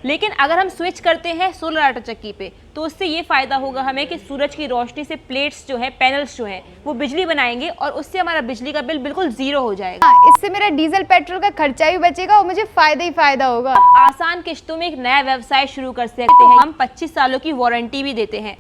लेकिन अगर हम स्विच करते हैं सोलर आटा चक्की पे तो उससे ये फ़ायदा होगा हमें कि सूरज की रोशनी से प्लेट्स जो है, पैनल्स जो हैं, वो बिजली बनाएंगे और उससे हमारा बिजली का बिल बिल्कुल ज़ीरो हो जाएगा। इससे मेरा डीजल पेट्रोल का खर्चा भी बचेगा और मुझे फ़ायदा ही फ़ायदा होगा। आसान किश्तों में एक नया व्यवसाय शुरू कर सकते हैं। हम 25 सालों की वारंटी भी देते हैं।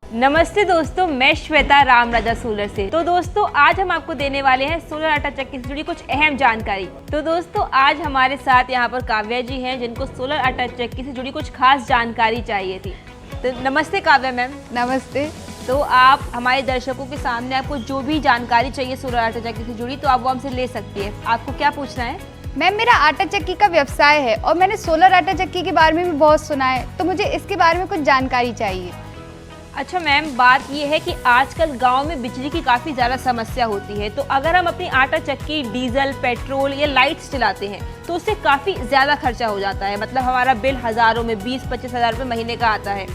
नमस्ते दोस्तों, मैं श्वेता राम राजा सोलर से। तो दोस्तों आज हम आपको देने वाले हैं सोलर आटा चक्की से जुड़ी कुछ अहम जानकारी। तो दोस्तों आज हमारे साथ यहाँ पर काव्या जी हैं जिनको सोलर आटा चक्की से जुड़ी कुछ खास जानकारी चाहिए थी। तो नमस्ते काव्या मैम। नमस्ते। तो आप हमारे दर्शकों के सामने आपको जो भी जानकारी चाहिए सोलर आटा चक्की से जुड़ी तो आप वो हमसे ले सकती है। आपको क्या पूछना है? मैम मेरा आटा चक्की का व्यवसाय है और मैंने सोलर आटा चक्की के बारे में भी बहुत सुना है, तो मुझे इसके बारे में कुछ जानकारी चाहिए। अच्छा मैम, बात ये है कि आजकल गांव में बिजली की काफ़ी ज़्यादा समस्या होती है। तो अगर हम अपनी आटा चक्की डीजल, पेट्रोल या लाइट्स चलाते हैं तो उससे काफ़ी ज़्यादा खर्चा हो जाता है। मतलब हमारा बिल हज़ारों में 20-25 हज़ार रुपये महीने का आता है।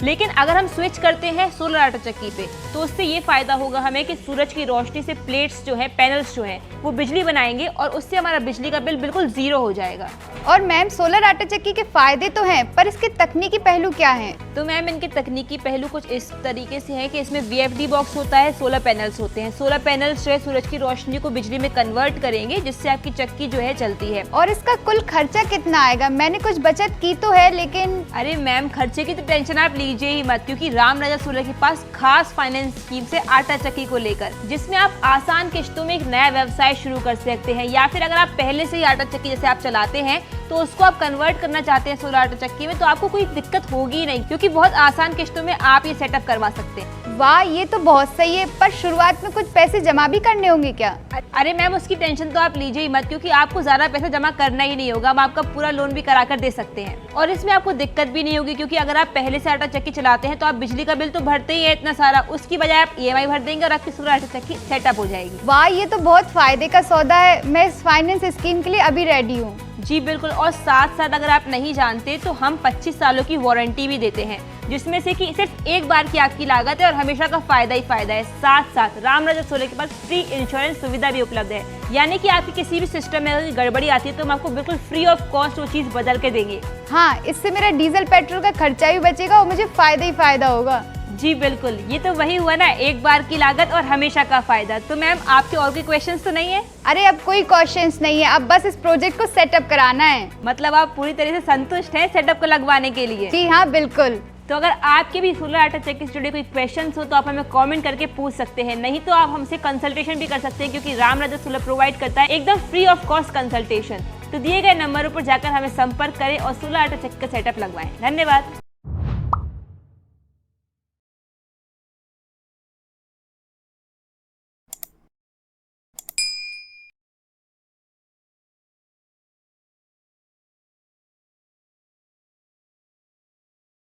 लेकिन अगर हम स्विच करते हैं सोलर आटा चक्की पे तो उससे ये फ़ायदा होगा हमें कि सूरज की रोशनी से प्लेट्स जो है, पैनल्स जो हैं, वो बिजली बनाएंगे और उससे हमारा बिजली का बिल बिल्कुल ज़ीरो हो जाएगा। और मैम सोलर आटा चक्की के फायदे तो हैं, पर इसके तकनीकी पहलू क्या हैं? तो मैम इनके तकनीकी पहलू कुछ इस तरीके से है कि इसमें VFD बॉक्स होता है, सोलर पैनल्स होते हैं। सोलर पैनल्स जो है सूरज की रोशनी को बिजली में कन्वर्ट करेंगे जिससे आपकी चक्की जो है चलती है। और इसका कुल खर्चा कितना आएगा? मैंने कुछ बचत की तो है लेकिन। अरे मैम, खर्चे की तो टेंशन आप लीजिए ही मत, क्योंकि राम राजा सोलर के पास खास फाइनेंस स्कीम से आटा चक्की को लेकर, जिसमें आप आसान किश्तों में एक नया व्यवसाय शुरू कर सकते हैं। या फिर अगर आप पहले से ही आटा चक्की जैसे आप चलाते हैं तो उसको आप कन्वर्ट करना चाहते हैं सोलर आटा चक्की में, तो आपको कोई दिक्कत होगी नहीं, क्योंकि बहुत आसान किश्तों में आप ये सेटअप करवा सकते हैं। वाह, ये तो बहुत सही है, पर शुरुआत में कुछ पैसे जमा भी करने होंगे क्या? अरे मैम, उसकी टेंशन तो आप लीजिए ही मत, क्योंकि आपको ज़्यादा पैसा जमा करना ही नहीं होगा। हम आपका पूरा लोन भी करा कर दे सकते हैं और इसमें आपको दिक्कत भी नहीं होगी, क्योंकि अगर आप पहले से आटा चक्की चलाते हैं तो आप बिजली का बिल तो भरते ही है इतना सारा, उसकी बजाय आप EMI भर देंगे और आपकी सोलर आटा चक्की सेटअप हो जाएगी। वाह, ये तो बहुत फायदे का सौदा है। मैं इस फाइनेंस स्कीम के लिए अभी रेडी हूँ। जी बिल्कुल। और साथ साथ अगर आप नहीं जानते तो हम 25 सालों की वारंटी भी देते हैं, जिसमें से कि सिर्फ एक बार की आपकी लागत है और हमेशा का फायदा ही फायदा है। साथ साथ राम राजा सोलर के पास फ्री इंश्योरेंस सुविधा भी उपलब्ध है, यानी कि आपकी किसी भी सिस्टम में अगर गड़बड़ी आती है तो हम आपको बिल्कुल फ्री ऑफ कॉस्ट वो चीज़ बदल के देंगे। हाँ, इससे मेरा डीजल पेट्रोल का खर्चा भी बचेगा और मुझे फायदा ही फायदा होगा। जी बिल्कुल, ये तो वही हुआ ना, एक बार की लागत और हमेशा का फायदा। तो मैम आपके और कोई क्वेश्चंस तो नहीं है? अरे अब कोई क्वेश्चंस नहीं है, अब बस इस प्रोजेक्ट को सेटअप कराना है। मतलब आप पूरी तरह से संतुष्ट हैं सेटअप को लगवाने के लिए? जी हाँ, बिल्कुल। तो अगर आपके भी सोलर आटा चक्की से जुड़े कोई क्वेश्चंस हो तो आप हमें कमेंट करके पूछ सकते हैं, नहीं तो आप हमसे कंसल्टेशन भी कर सकते हैं, क्योंकि राम राजा सोलर प्रोवाइड करता है एकदम फ्री ऑफ कॉस्ट कंसल्टेशन। तो दिए गए नंबरों पर जाकर हमें संपर्क करें और सोलर आटा चक्की का सेटअप लगवाएं। धन्यवाद।